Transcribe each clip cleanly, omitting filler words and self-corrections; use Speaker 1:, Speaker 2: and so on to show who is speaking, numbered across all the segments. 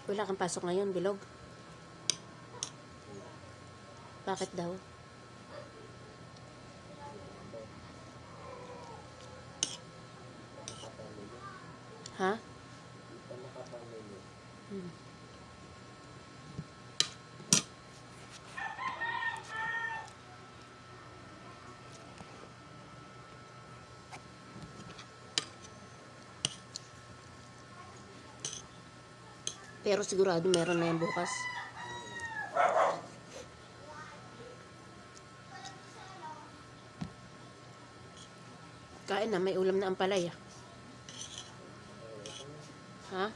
Speaker 1: Wala kang pasok ngayon, Bilog? Bakit daw? Ha? Hmm. Pero sigurado meron na yan bukas. Kain na, may ulam na ang palaya. Ha?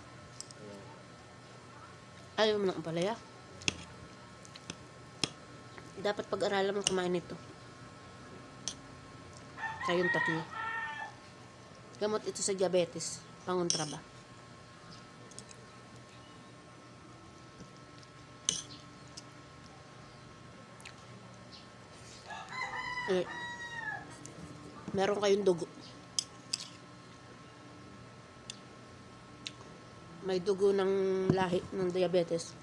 Speaker 1: Ayaw mo na ang palaya? Dapat pag-aralan mo kumain nito. Kayong tatlo. Gamot ito sa diabetes. Pangontra ba? Eh, meron kayong dugo. May dugo ng lahi ng diabetes.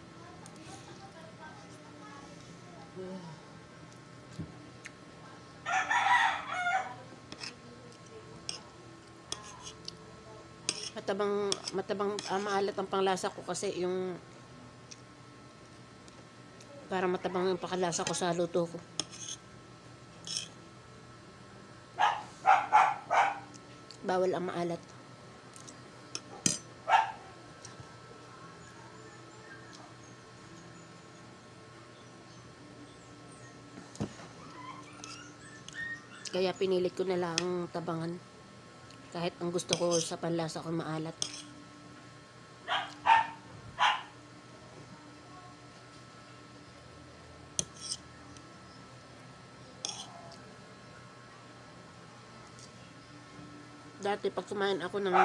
Speaker 1: Matabang maalat ang panglasa ko kasi yung para matabang yung pakalasa ko sa luto ko. Bawal ang maalat. Kaya pinilit ko na lang tabangan. Kahit ang gusto ko sa panlasa ko maalat. Dati pag kumain ako ng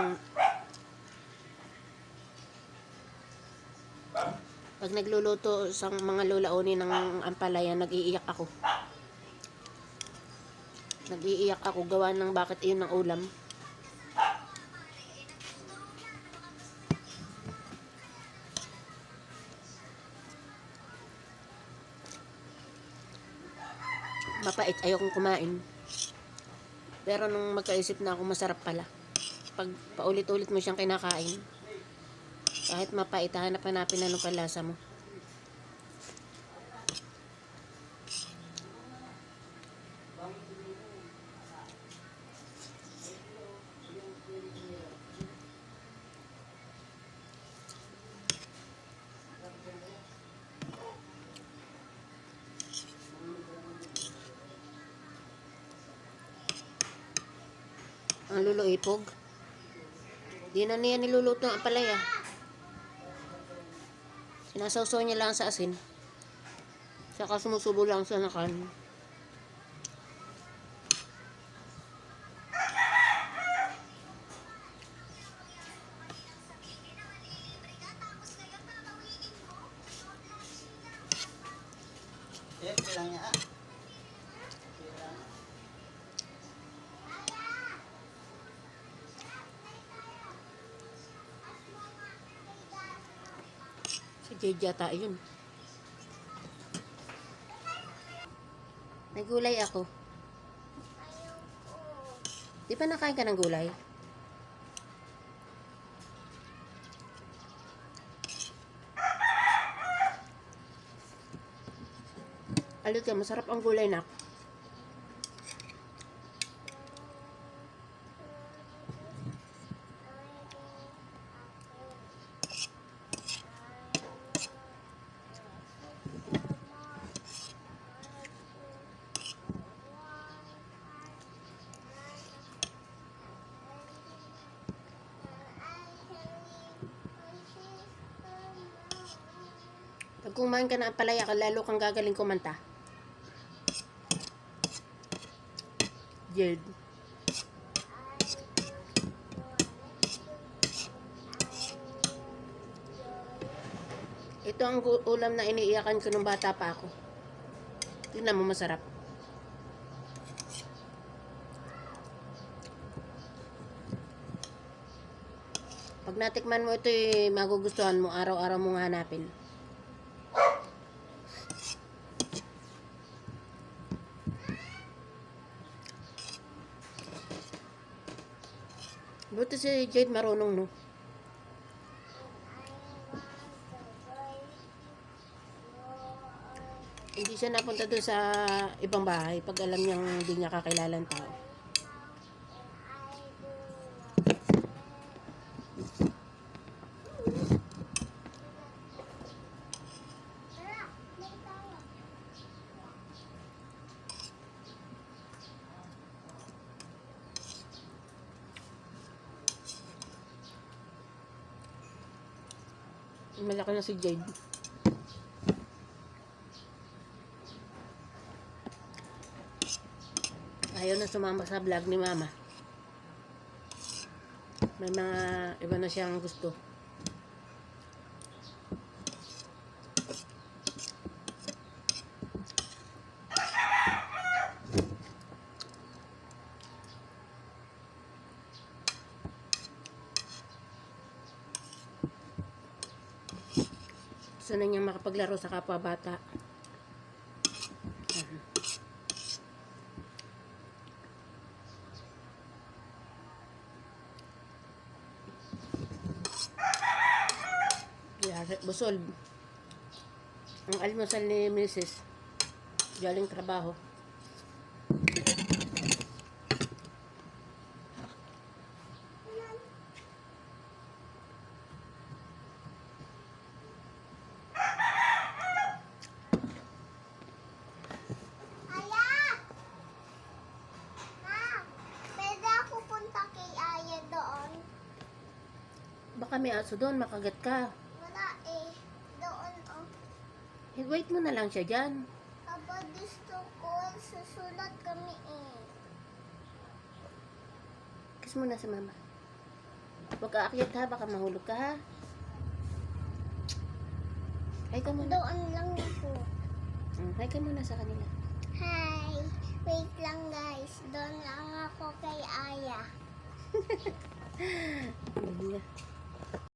Speaker 1: pag nagluluto sa mga lulaoni ng ampalaya, nag-iiyak ako. Nag-iiyak ako gawa ng bakit iyon ang ulam. Mapait, ayokong kumain. Pero nung magkaisip na ako, masarap pala. Pag paulit-ulit mo siyang kinakain, kahit mapait, hanap-hanapin na nung palasa mo. Ang luluipog. Di na niya niluluto ang palaya. Sinasawsaw niya lang sa asin. Saka sumusubo lang sa nakan. Si Jade yata yun. Nagulay ako. Di ba nakain ka ng gulay? Alut ka, masarap ang gulay na. Pag kumain ka na ang palaya ka, lalo kang gagaling kumanta. Jade. Ito ang ulam na iniiyakan ko nung bata pa ako. Tingnan mo, masarap. Pag Pag natikman mo ito, magugustuhan mo. Araw-araw mong hanapin. Buti si Jade marunong, no? Hindi siya napunta doon sa ibang bahay pag alam niyang hindi niya kakilalang tao. Malaki na si Jade. Ayaw na sumama sa vlog ni Mama. May mga iba na siyang gusto. Gusto na niyang makapaglaro sa kapwa bata. Busol. Ang almusal ni Mrs. Galing trabaho. Baka may aso doon, makagat ka.
Speaker 2: Wala eh. Doon oh.
Speaker 1: Wait mo na lang siya dyan.
Speaker 2: Kapag gusto ko, susulat kami eh.
Speaker 1: Kiss mo na sa Mama. Huwag ka aakyat ha, baka mahulog ka ha. Hi ka muna.
Speaker 2: Doon lang ako.
Speaker 1: Hi ka muna sa kanila.
Speaker 2: Hi. Wait lang guys. Doon lang ako kay Aya.
Speaker 1: Hindi na.